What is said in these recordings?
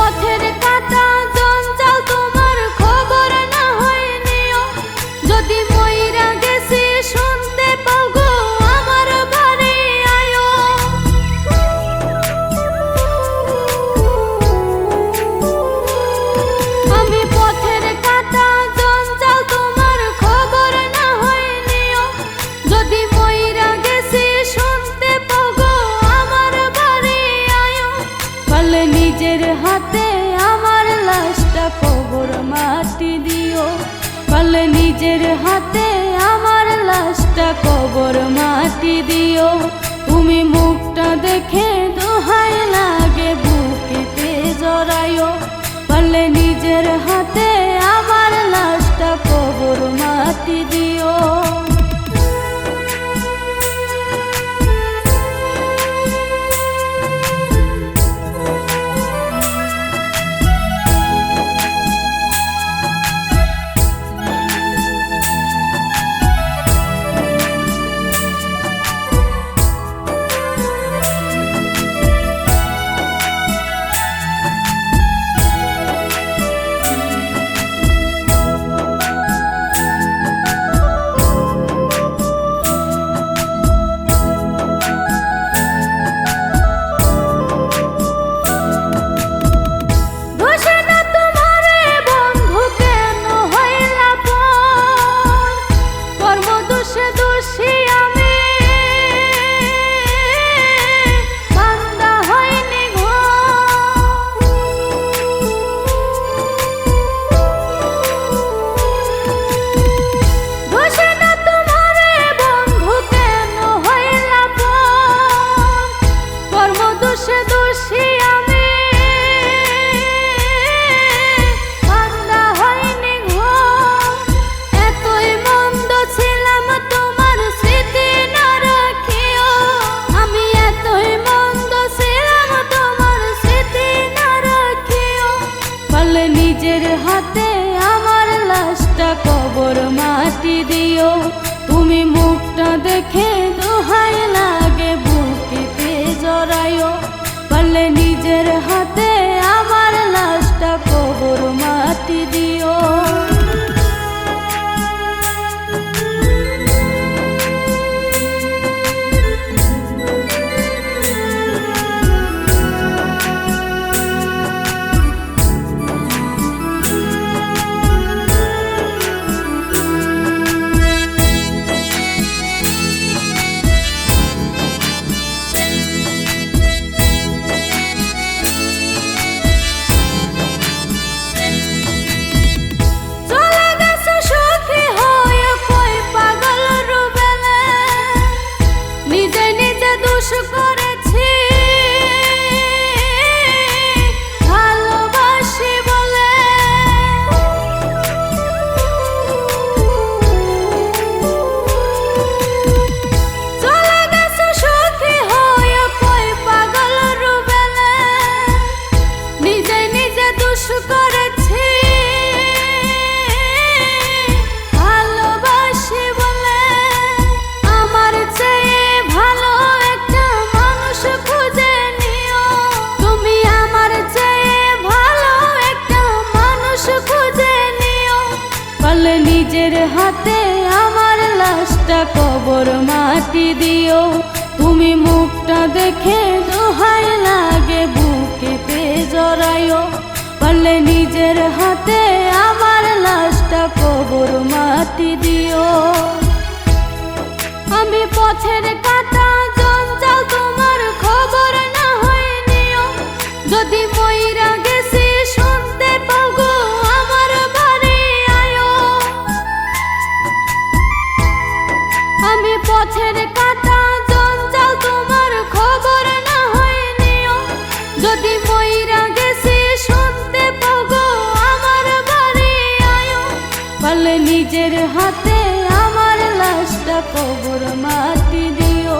পথের কাটা জঞ্জাল তোমার খবর না হয় নিও, যদি মইরা গেছি শুনতে পাও গো আমার বাড়ি আয়ো। আমি পথের কাটা জঞ্জাল তোমার খবর না হয় নিও, যদি মইরা গেছি শুনতে পাও গো আমার বাড়ি আয়ো। পারলে নিজের হাতে আমার লাশটা কবর মাটি দিও, পারলে নিজের হাতে আমার লাশটা কবর মাটি দিও। তুমি মুখটা দেখে দোহাই লাগে বুকেতে জড়াইও, পারলে নিজের হাতে আমার লাশটা কবর মাটি দিও। নিজের হাতে আমার লাশটা কবর মাটি দিও, তুমি মুখটা দেখে দোহাই লাগে বুকেতে জড়াইও, পারলে নিজের হাতে আমার লাশটা কবর মাটি দিও। নিজের হাতে আমার লাশটা কবর মাটি দিও, তুমি মুখটা দেখে দোহাই লাগে বুকেতে জড়াইও, পারলে নিজের হাতে আমার লাশটা কবর মাটি দিও। আমি পথের কাটা জঞ্জাল তোমার খবর না হয় নিও, যদি মইরা গেছি শুনতে পাও গো আমার বাড়ি আয়ো। আমি পথের কাটা জঞ্জাল তোমার খবর না হয় নিও, যদি মইরা গেছি শুনতে পাও গো আমার বাড়ি আয়ো, পারলে নিজের হাতে আমার লাশটা কবর মাটি দিও,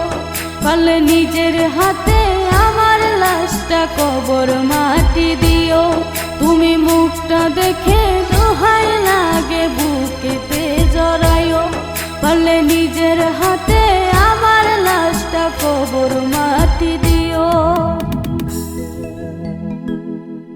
পারলে নিজের হাতে আমার লাশটা কবর মাটি দিও। তুমি মুখটা দেখে দোহাই লাগে বুকেতে জড়াইও, পারলে নিজের হাতে আমার লাশটা কবর মাটি দিও।